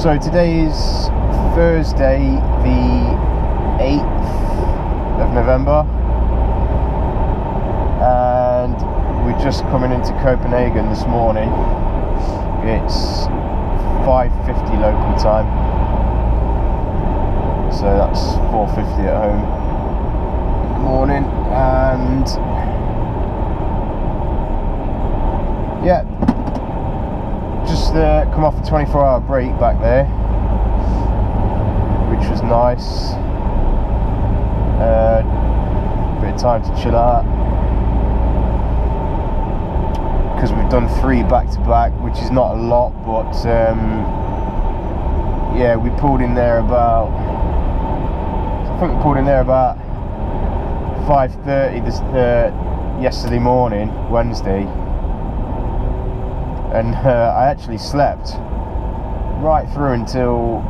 So today is Thursday the 8th of November and we're just coming into Copenhagen this morning. It's 5:50 local time, so that's 4:50 at home in the morning. And yeah, just come off a 24-hour break back there, which was nice. Bit of time to chill out because we've done 3 back-to-back, which is not a lot, but yeah, we pulled in there about, I think we pulled in there about 5:30 this yesterday morning, Wednesday. And I actually slept right through until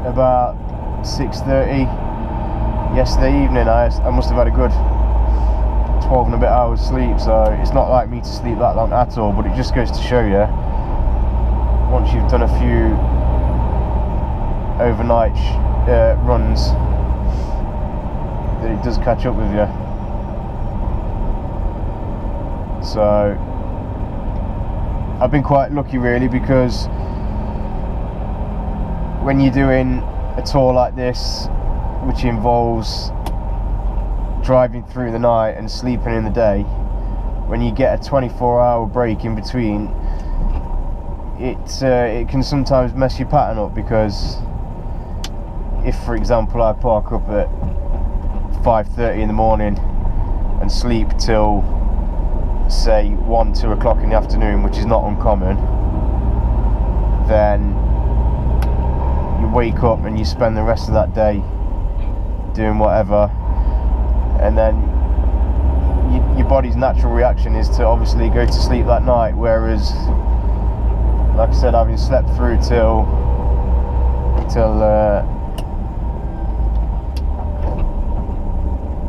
about 6:30 yesterday evening. I must have had a good 12 and a bit hours sleep, so it's not like me to sleep that long at all, but it just goes to show you, once you've done a few overnight runs, that it does catch up with you. So I've been quite lucky really, because when you're doing a tour like this, which involves driving through the night and sleeping in the day, when you get a 24-hour break in between, it can sometimes mess your pattern up. Because if, for example, I park up at 5:30 in the morning and sleep till say 1-2 o'clock in the afternoon, which is not uncommon, then you wake up and you spend the rest of that day doing whatever, and then your body's natural reaction is to obviously go to sleep that night. Whereas, like I said, having slept through till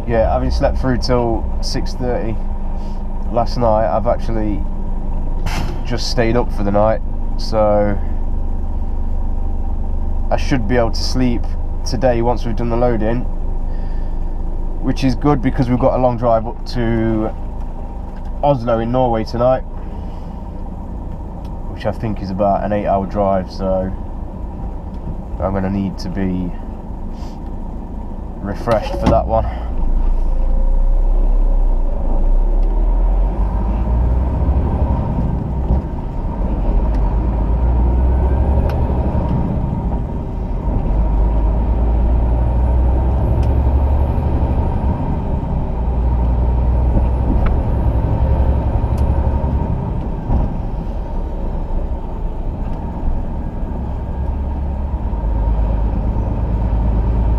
yeah, having slept through till 6:30 last night, I've actually just stayed up for the night, so I should be able to sleep today once we've done the loading, which is good because we've got a long drive up to Oslo in Norway tonight, which I think is about an 8-hour drive, so I'm going to need to be refreshed for that one.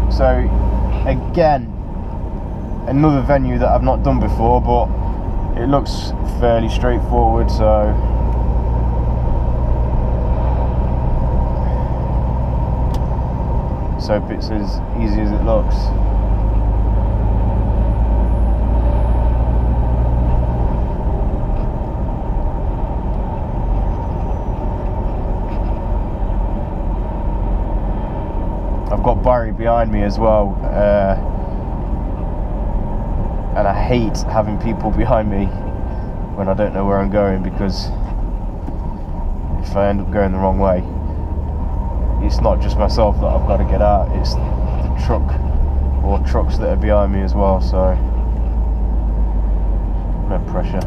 So again, another venue that I've not done before, but it looks fairly straightforward, so hope it's as easy as it looks. I've got Barry behind me as well, and I hate having people behind me when I don't know where I'm going, because if I end up going the wrong way, it's not just myself that I've got to get out, it's the truck or trucks that are behind me as well, so no pressure.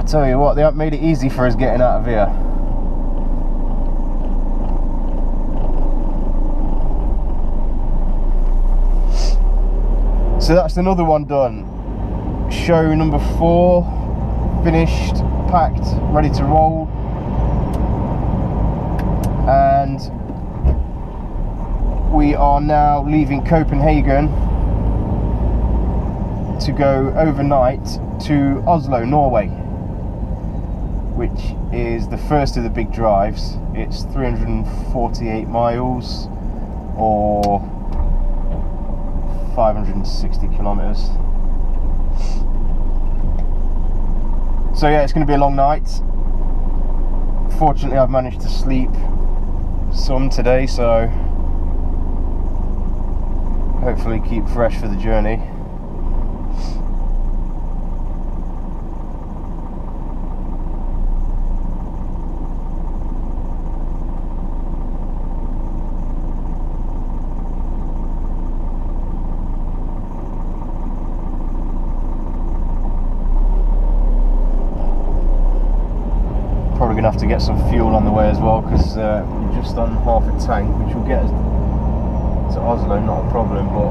tell you what, they haven't made it easy for us getting out of here. So that's another one done. Show number 4 finished, packed, ready to roll. And we are now leaving Copenhagen to go overnight to Oslo, Norway, which is the first of the big drives. It's 348 miles or 560 kilometers. So yeah, it's going to be a long night. Fortunately, I've managed to sleep some today, so hopefully keep fresh for the journey. Probably gonna have to get some fuel on the way as well, because we're just on half a tank, which will get us to Oslo, not a problem, but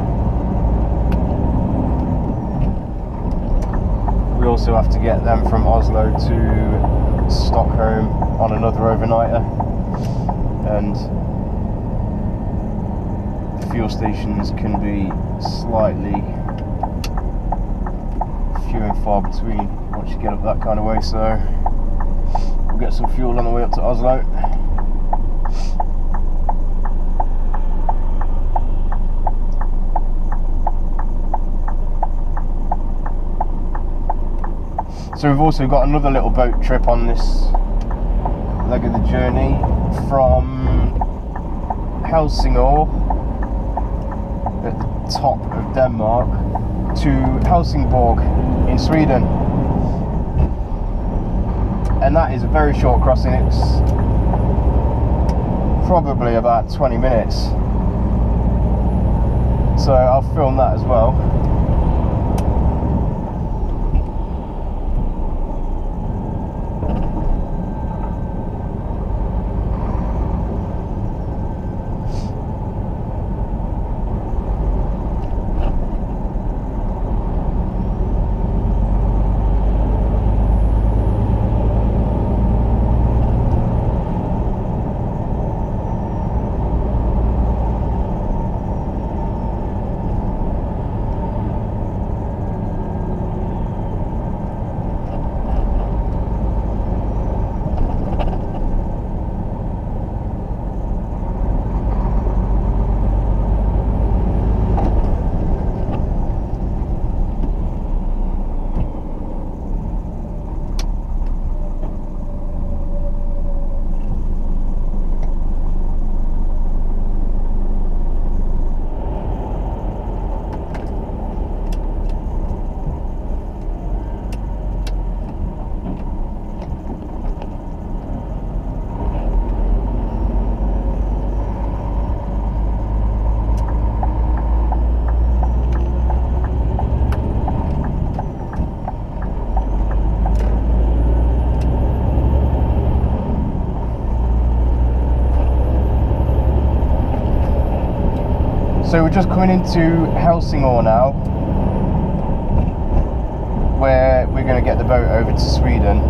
we also have to get them from Oslo to Stockholm on another overnighter, and the fuel stations can be slightly few and far between once you get up that kind of way, so we'll get some fuel on the way up to Oslo. So we've also got another little boat trip on this leg of the journey from Helsingør at the top of Denmark to Helsingborg in Sweden. And that is a very short crossing. It's probably about 20 minutes. So I'll film that as well. So we're just coming into Helsingør now, where we're going to get the boat over to Sweden,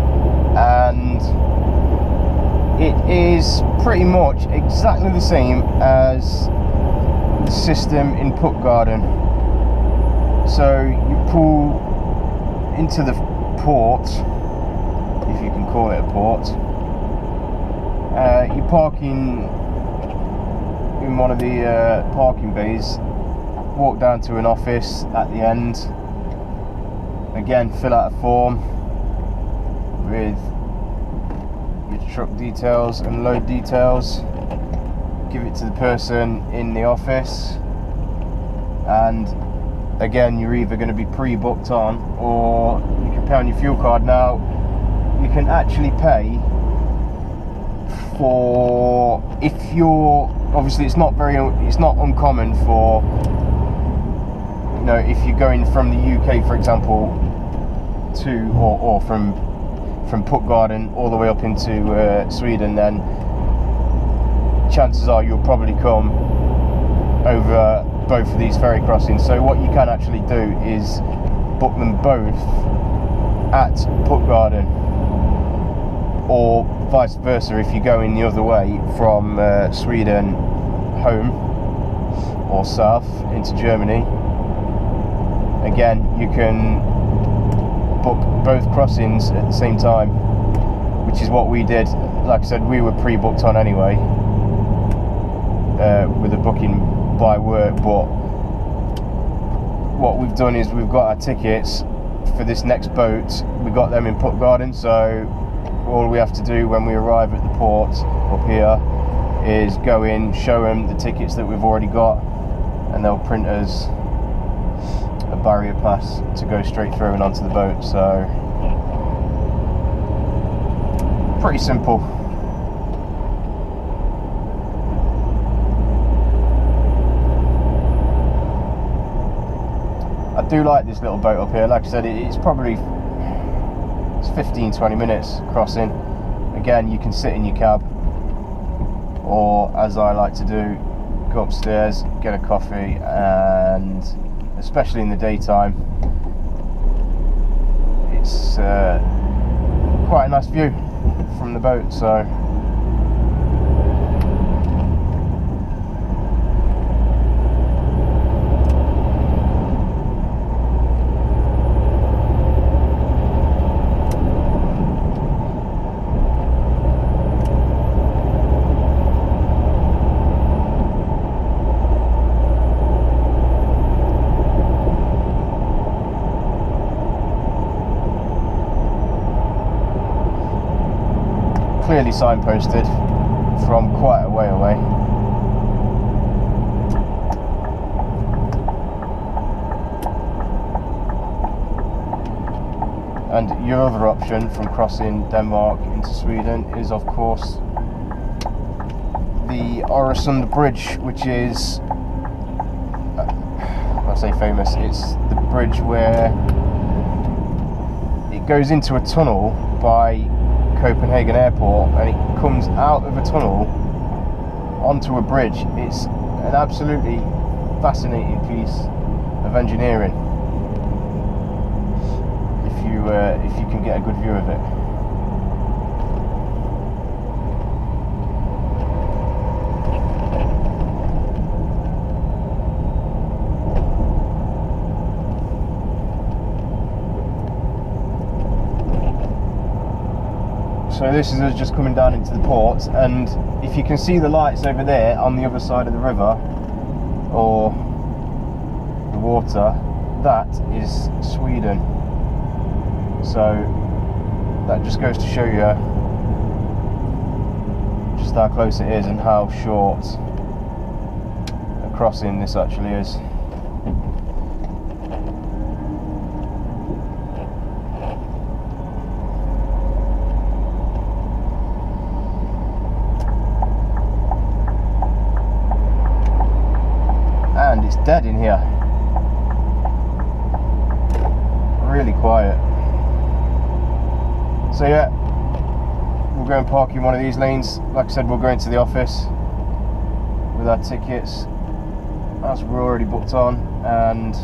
and it is pretty much exactly the same as the system in Puttgarden. So you pull into the port, if you can call it a port. You park in one of the parking bays, walk down to an office at the end, again fill out a form with your truck details and load details, give it to the person in the office, and again you're either going to be pre-booked on, or you can pay on your fuel card. Now you can actually pay for, if you're, obviously it's not uncommon for, you know, if you're going from the UK, for example, to or from from Puttgarden all the way up into Sweden, then chances are you'll probably come over both of these ferry crossings. So what you can actually do is book them both at Puttgarden, or vice versa if you're going the other way from Sweden home or south into Germany. Again, you can book both crossings at the same time, which is what we did. Like I said, we were pre-booked on anyway with a booking by work, but what we've done is we've got our tickets for this next boat. We got them in Puttgarden, so all we have to do when we arrive at the port up here is go in, show them the tickets that we've already got, and they'll print us a barrier pass to go straight through and onto the boat. So pretty simple. I do like this little boat up here. Like I said, it's 15-20 minutes crossing. Again, you can sit in your cab, or as I like to do, go upstairs, get a coffee, and especially in the daytime, it's quite a nice view from the boat. So clearly signposted from quite a way away. And your other option from crossing Denmark into Sweden is, of course, the Öresund Bridge, which is, I say famous, it's the bridge where it goes into a tunnel by Copenhagen airport, and it comes out of a tunnel onto a bridge. It's an absolutely fascinating piece of engineering if you can get a good view of it. So this is us just coming down into the port, and if you can see the lights over there on the other side of the river or the water, that is Sweden. So that just goes to show you just how close it is and how short a crossing this actually is. And it's dead in here, really quiet. So yeah, we'll go and park in one of these lanes. Like I said, we'll go into the office with our tickets as we're already booked on, and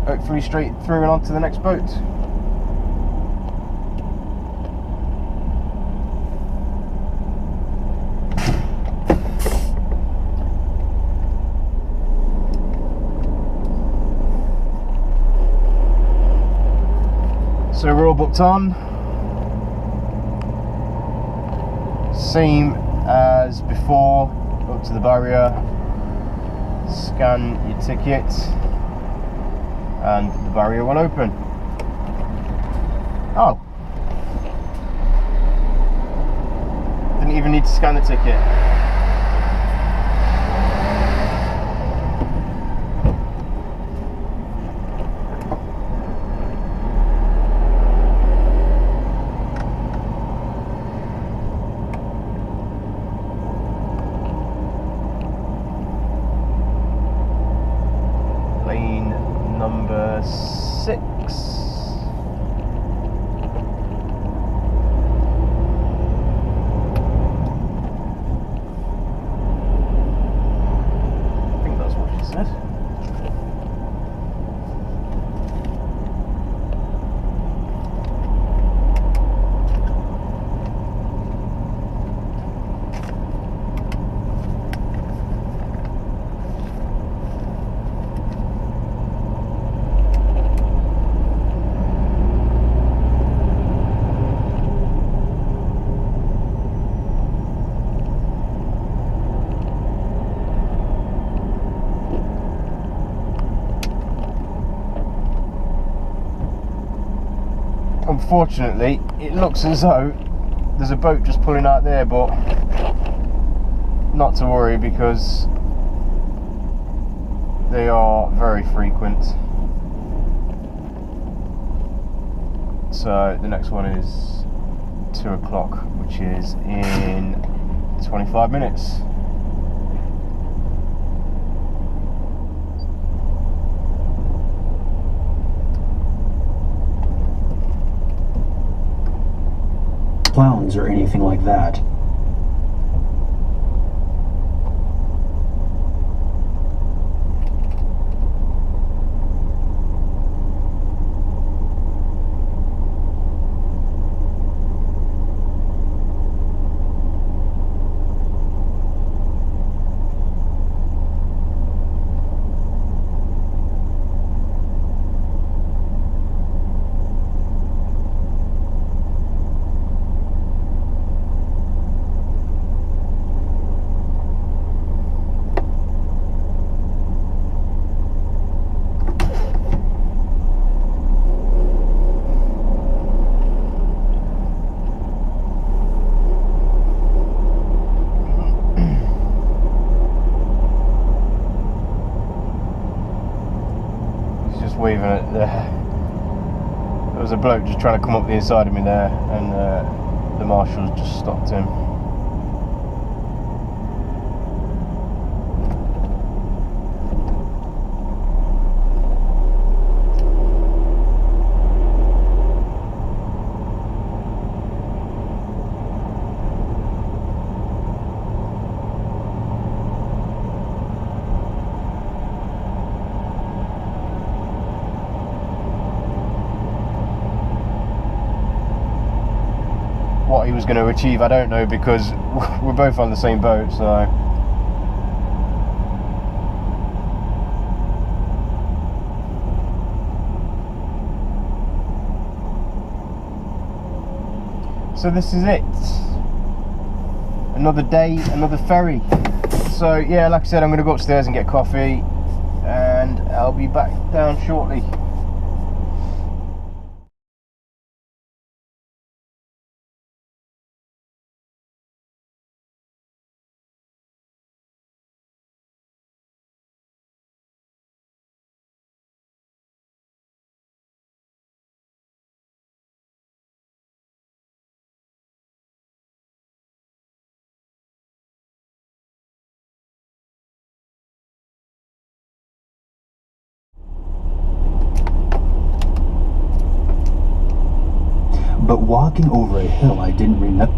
hopefully straight through and on to the next boat. So we're all booked on, same as before. Up to the barrier, scan your ticket, and the barrier will open. Oh, didn't even need to scan the ticket. Number 6. bad. Unfortunately, it looks as though there's a boat just pulling out there, but not to worry because they are very frequent. So the next one is 2 o'clock, which is in 25 minutes. Clowns or anything like that. Weaving it there. There was a bloke just trying to come up the inside of me there, and the marshals just stopped him. What he was going to achieve, I don't know, because we're both on the same boat, so this is it. Another day, another ferry. So yeah, like I said, I'm going to go upstairs and get coffee, and I'll be back down shortly. But walking over a hill I didn't remember.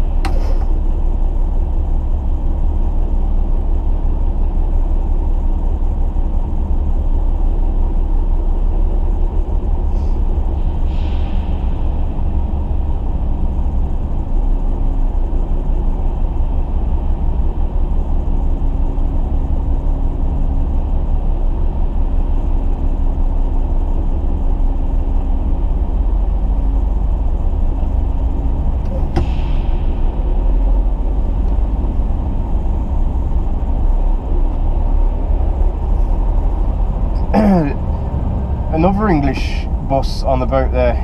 Another English bus on the boat there.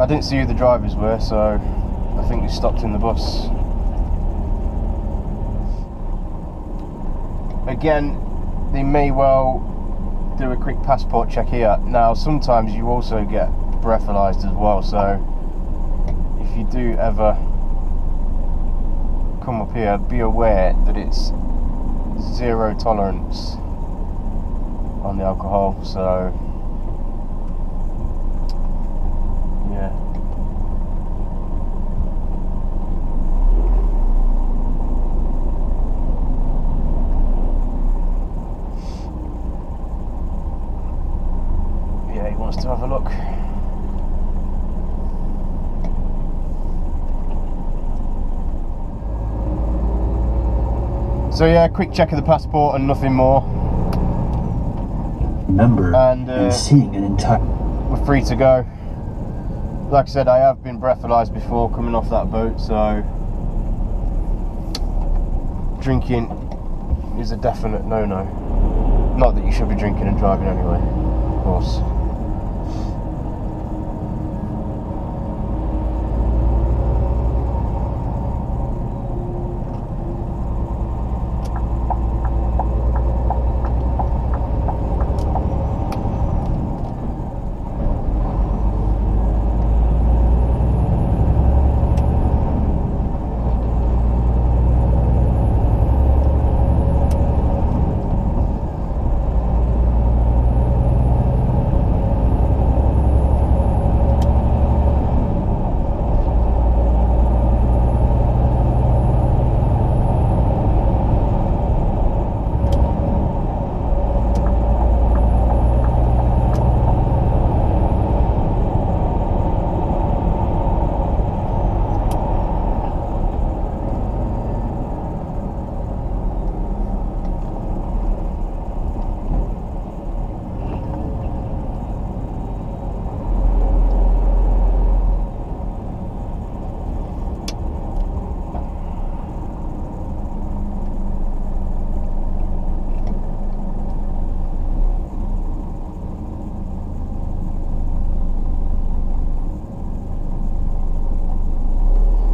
I didn't see who the drivers were, so I think they stopped in the bus. Again, they may well do a quick passport check here. Now, sometimes you also get breathalyzed as well, so if you do ever come up here, be aware that it's 0 tolerance on the alcohol, so yeah. So yeah, quick check of the passport and nothing more. Remember, And seeing an entire... we're free to go. Like I said, I have been breathalyzed before coming off that boat, so drinking is a definite no-no. Not that you should be drinking and driving anyway, of course.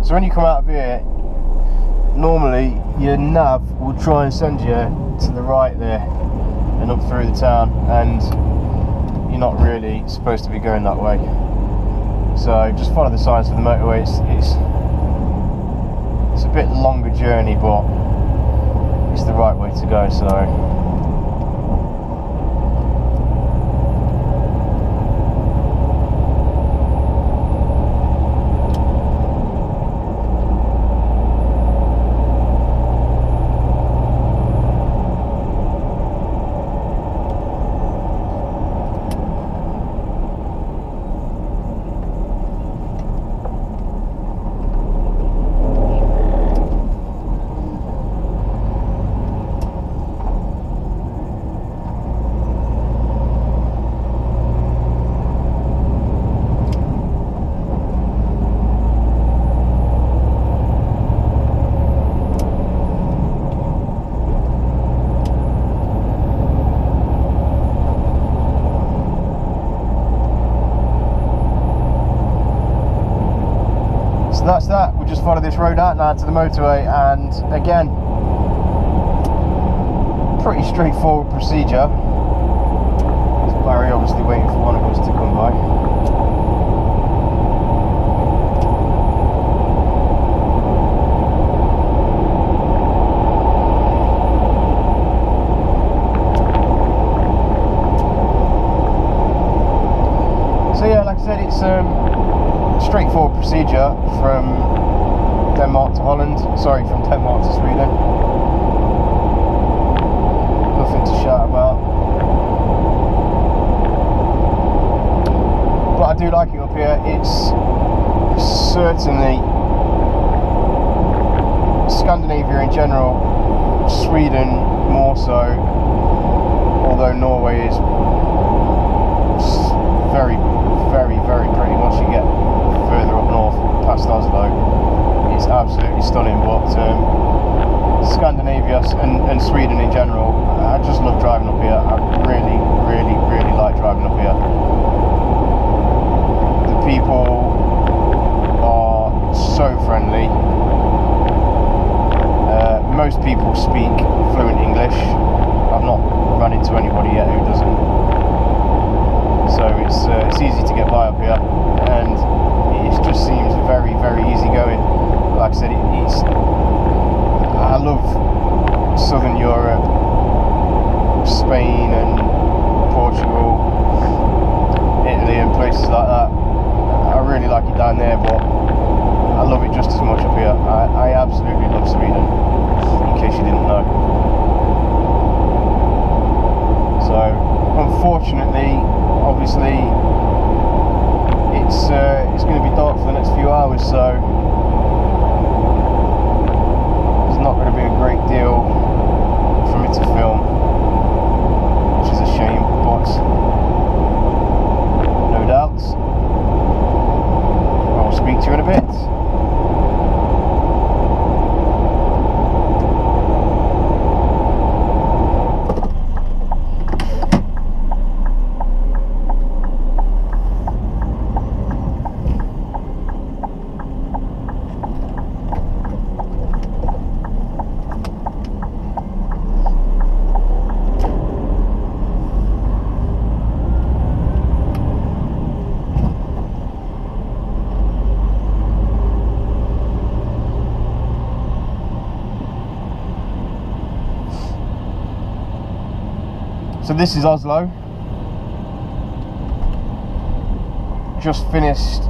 So when you come out of here, normally your nav will try and send you to the right there and up through the town, and you're not really supposed to be going that way. So just follow the signs for the motorway. It's a bit longer journey, but it's the right way to go. So. So that's that. We just follow this road out now to the motorway, and again, pretty straightforward procedure. There's Barry obviously waiting for one of us to come by. So yeah, like I said, it's straightforward procedure from Denmark to Holland. Sorry, from Denmark to Sweden. Nothing to shout about. But I do like it up here. It's certainly Scandinavia in general, Sweden more so, although Norway is very, very, very pretty once you get further up north past Oslo. It's absolutely stunning, but Scandinavia and Sweden in general, I just love driving up here. I really, really, really like driving up here. The people are so friendly. Most people speak fluent English. I've not run into anybody yet who doesn't. So it's easy to get by up here, and it just seems very, very easy going. Like I said, I love Southern Europe, Spain and Portugal, Italy and places like that. I really like it down there, but I love it just as much up here. I absolutely love Sweden, in case you didn't know. So unfortunately, obviously, it's going to be dark for the next few hours, so there's not going to be a great deal So this is Oslo. Just finished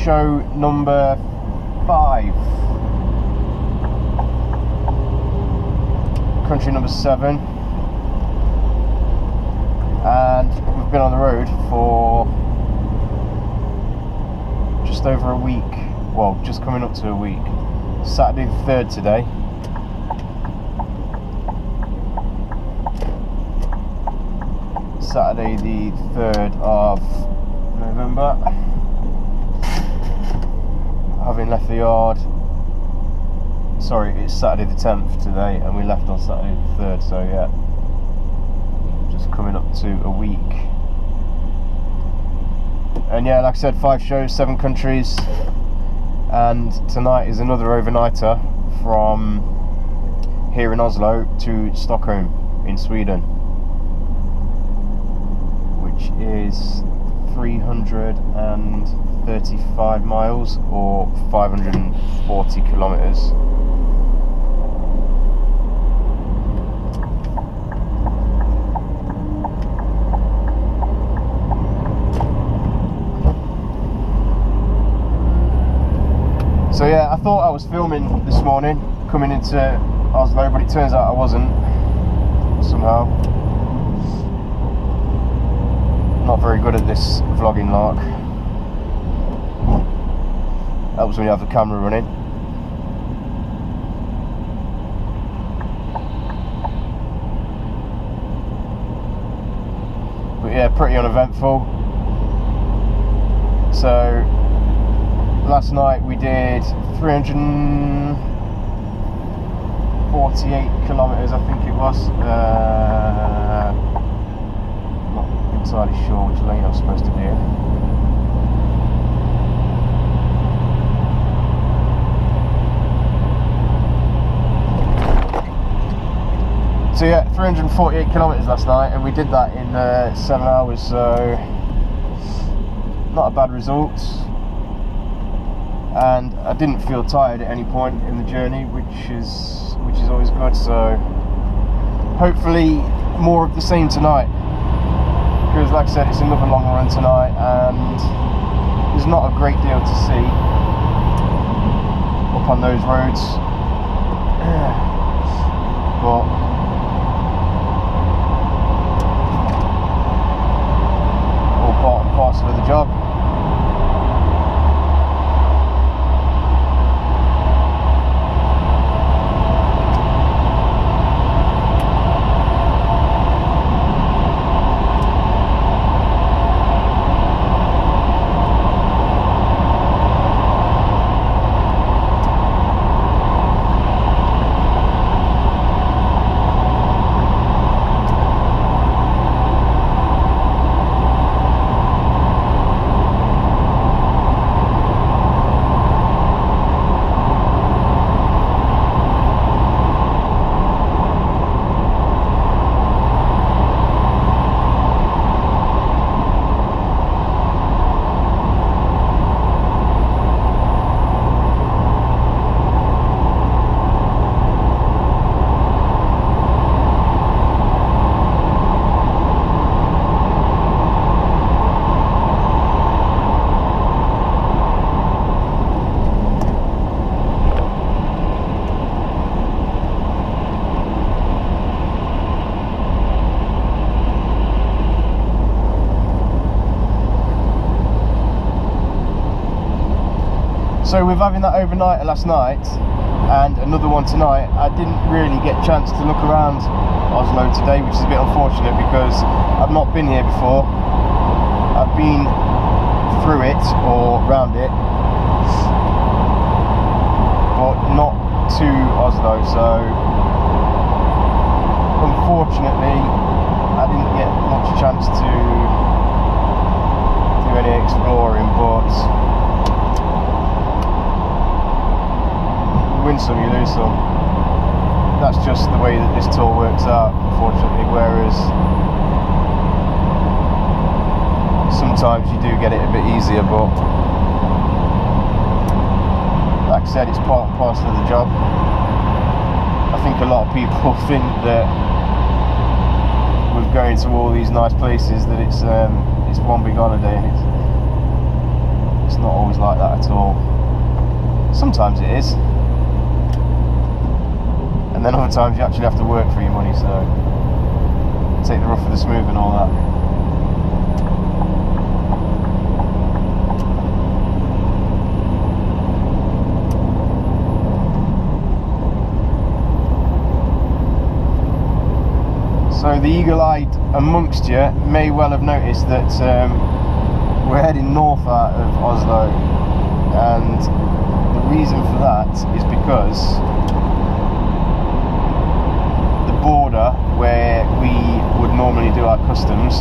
show number 5. Country number 7. And we've been on the road for just over a week. Well, just coming up to a week. Saturday the 3rd today. Saturday the 3rd of November. Having left the yard. Sorry, it's Saturday the 10th today, and we left on Saturday the 3rd, so yeah. Just coming up to a week. And yeah, like I said, 5 shows, 7 countries. And tonight is another overnighter from here in Oslo to Stockholm in Sweden, which is 335 miles or 540 kilometers. So yeah, I thought I was filming this morning coming into Oslo, but it turns out I wasn't somehow. Not very good at this vlogging lark. That was when you have the camera running. But yeah, pretty uneventful. So last night we did 348 kilometers, I think it was. Not entirely sure which lane I was supposed to be in. So yeah, 348 kilometers last night, and we did that in 7 hours, so not a bad result. And I didn't feel tired at any point in the journey, which is always good. So hopefully more of the same tonight, because like I said, it's another long run tonight, and there's not a great deal to see up on those roads. But all part and parcel of the job. So with having that overnight last night and another one tonight, I didn't really get a chance to look around Oslo today, which is a bit unfortunate because I've not been here before. I've been through it or round it, but not to Oslo, so unfortunately I didn't get much chance to do any exploring, but win some, you lose some. That's just the way that this tour works out, unfortunately, whereas sometimes you do get it a bit easier, but like I said, it's part and parcel of the job. I think a lot of people think that with going to all these nice places that it's one big holiday, and it's not always like that at all. Sometimes it is, and then other times you actually have to work for your money, so take the rough with the smooth and all that. So the eagle-eyed amongst you may well have noticed that we're heading north out of Oslo, and the reason for that is because the border where we would normally do our customs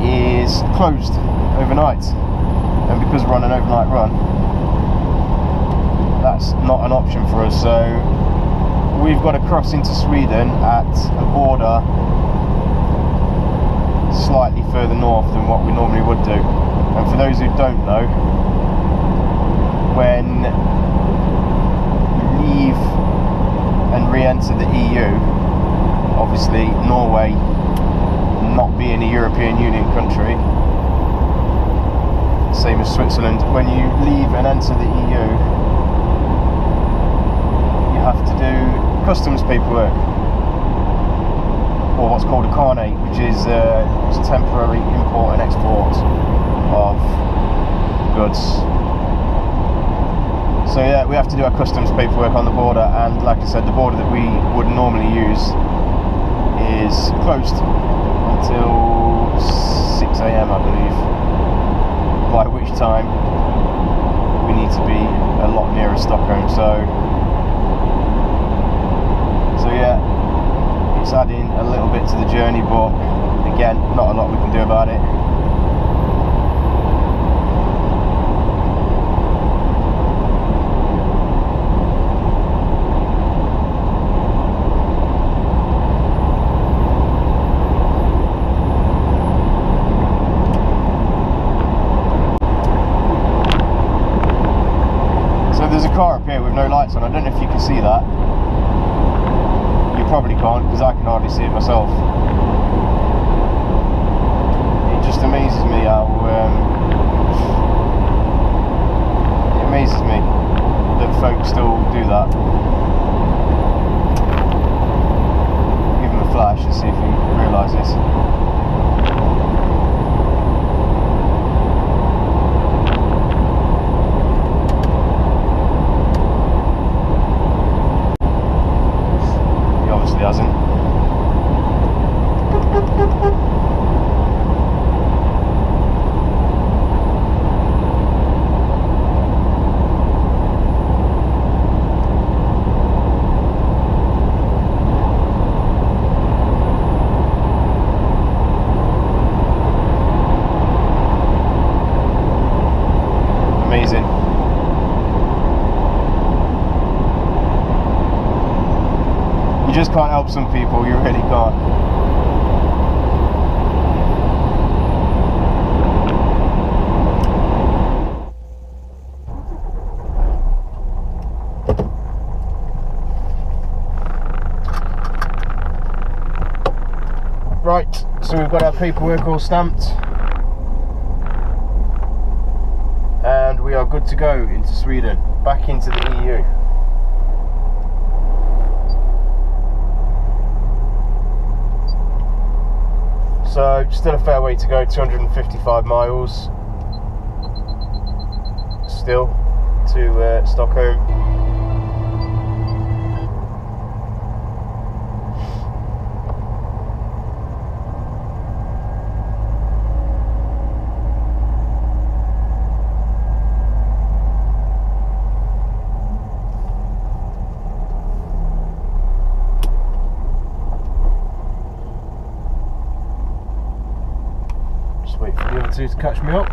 is closed overnight, and because we're on an overnight run, that's not an option for us. So we've got to cross into Sweden at a border slightly further north than what we normally would do. And for those who don't know, when you leave and re-enter the EU, obviously Norway not being a European Union country, same as Switzerland, when you leave and enter the EU, you have to do customs paperwork, or what's called a carnet, which is temporary import and export of goods. So yeah, we have to do our customs paperwork on the border, and like I said, the border that we would normally use is closed until 6 AM I believe, by which time we need to be a lot nearer Stockholm. So yeah, it's adding a little bit to the journey, but again, not a lot we can do about it. So there's a car up here with no lights on. I don't know if you can see that. You probably can't, because I can hardly see it myself. It just amazes me how it amazes me that folks still do that. Give him a flash and see if he realises. Doesn't. Amazing. You just can't help some people, you really can't. Right, so we've got our paperwork all stamped, and we are good to go into Sweden, back into the EU. So still a fair way to go, 255 miles still to Stockholm. Wait for the other two to catch me up.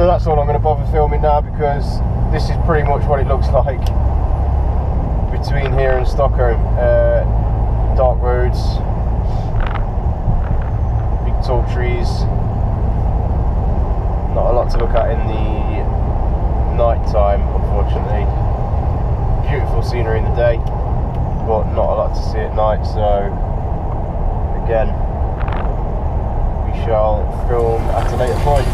So that's all I'm going to bother filming now, because this is pretty much what it looks like between here and Stockholm. Dark roads, big tall trees, not a lot to look at in the night time, unfortunately. Beautiful scenery in the day, but not a lot to see at night, so again, we shall film at a later point.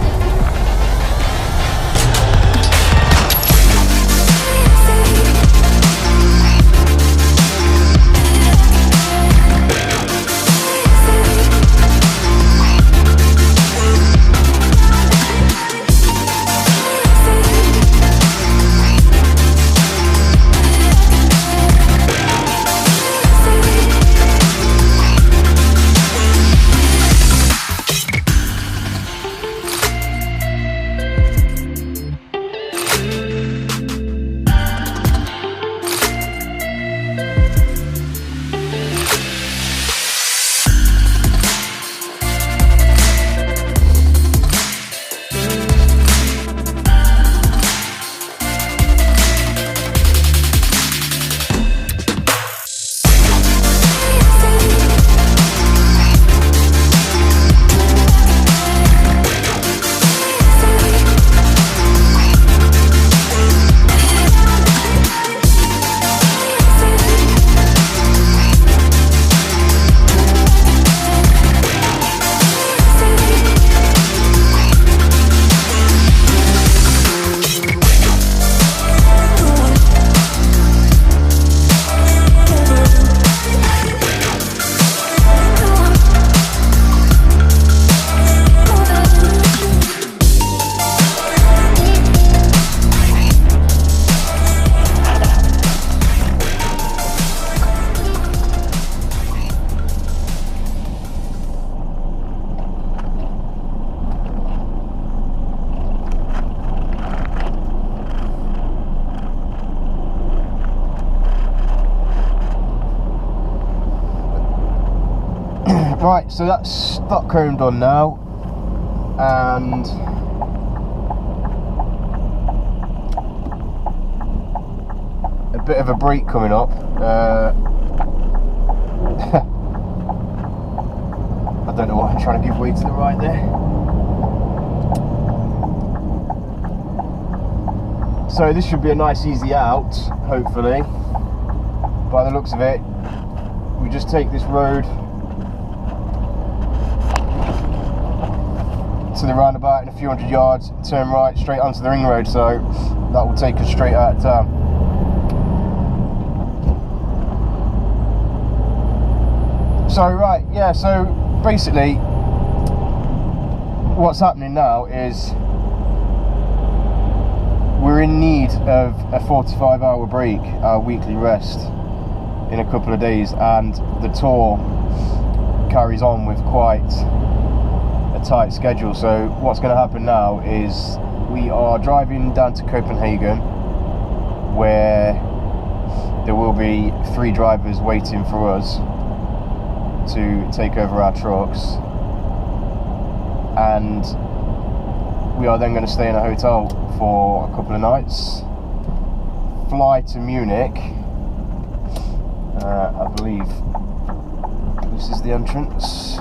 Right, so that's Stockholm done now, and a bit of a break coming up. I don't know why I'm trying to give way to the right there. So this should be a nice easy out, hopefully, by the looks of it. We just take this road to the roundabout in a few hundred yards, turn right straight onto the ring road, so that will take us straight out of town. So right, yeah, so basically what's happening now is we're in need of a 45-hour break, our weekly rest, in a couple of days, and the tour carries on with quite a tight schedule. So what's going to happen now is we are driving down to Copenhagen, where there will be 3 drivers waiting for us to take over our trucks, and we are then going to stay in a hotel for a couple of nights, fly to Munich. I believe this is the entrance.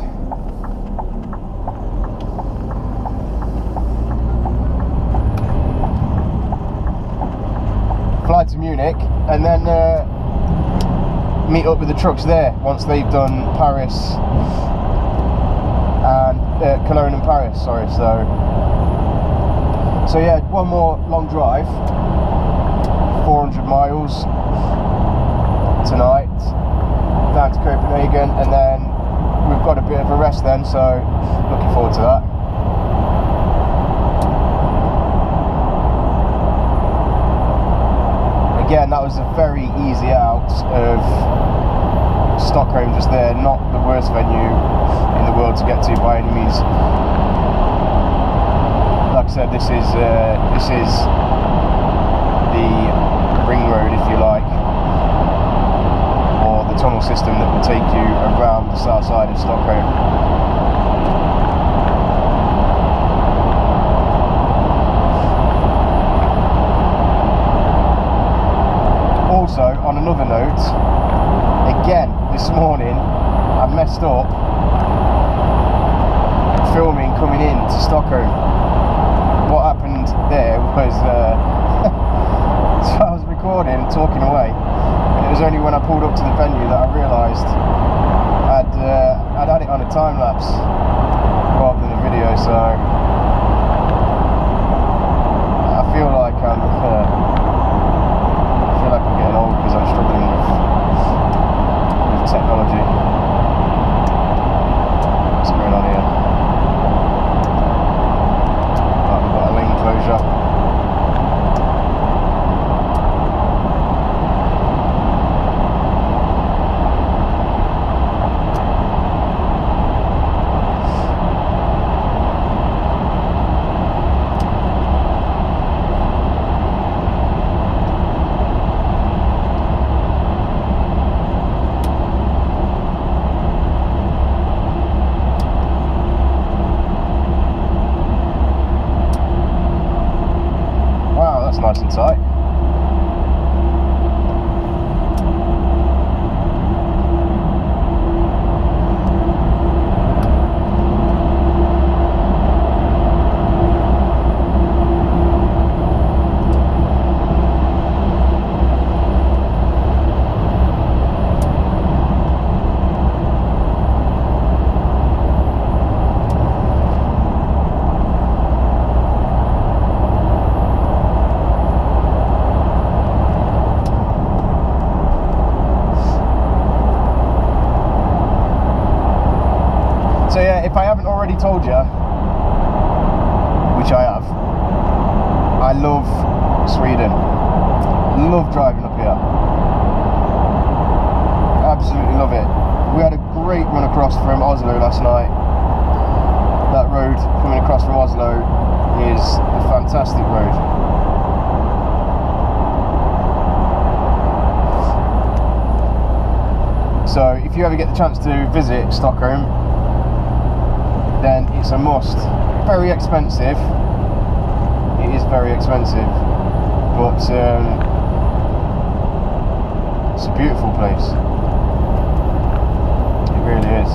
Fly to Munich and then meet up with the trucks there once they've done Paris and Cologne and Paris, sorry. So yeah, one more long drive, 400 miles tonight down to Copenhagen, and then we've got a bit of a rest then, so looking forward to that. Again, that was a very easy out of Stockholm just there, not the worst venue in the world to get to by any means. Like I said, this is the ring road, if you like, or the tunnel system that will take you around the south side of Stockholm. messed up filming coming in to Stockholm. What happened there was so I was recording, talking away, and it was only when I pulled up to the venue that I realised I'd had it on a time lapse rather than a video. So I feel like I'm getting old because I'm struggling with technology. What's going on here? Right, we've got a lane closure. Nice and tight. So yeah, if I haven't already told you, which I have, I love Sweden. Love driving up here. Absolutely love it. We had a great run across from Oslo last night. That road coming across from Oslo is a fantastic road. So if you ever get the chance to visit Stockholm, then it's a must. Very expensive. It is very expensive, but it's a beautiful place. It really is.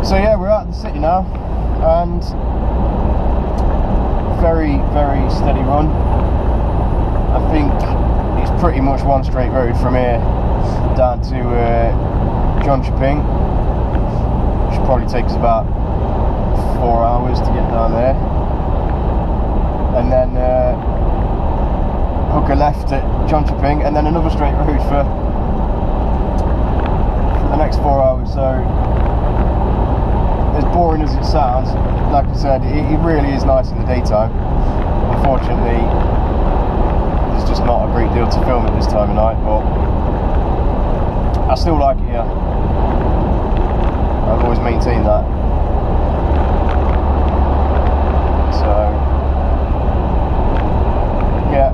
So yeah, we're out of the city now, and very, very steady run. I think it's pretty much one straight road from here down to Jönköping, which should probably take us about 4 hours to get down there, and then hook a left at Jönköping, and then another straight road for the next 4 hours. So as boring as it sounds, like I said, it really is nice in the daytime. Unfortunately, there's just not a great deal to film at this time of night, but I still like it here. I've always maintained that. So yeah,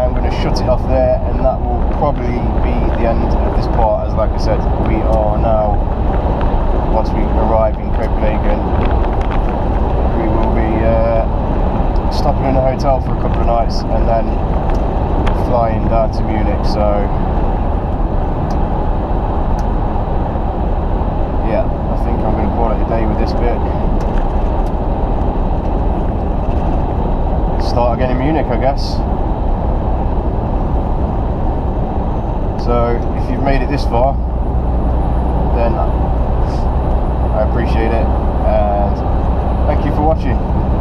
I'm going to shut it off there, and that will probably be the end of this part, as like I said, we are now, once we arrive in Copenhagen, we will be stopping in a hotel for a couple of nights and then flying down to Munich. So yeah, I think I'm going to call it a day with this bit. Start again in Munich, I guess. So if you've made it this far, then I appreciate it, and thank you for watching.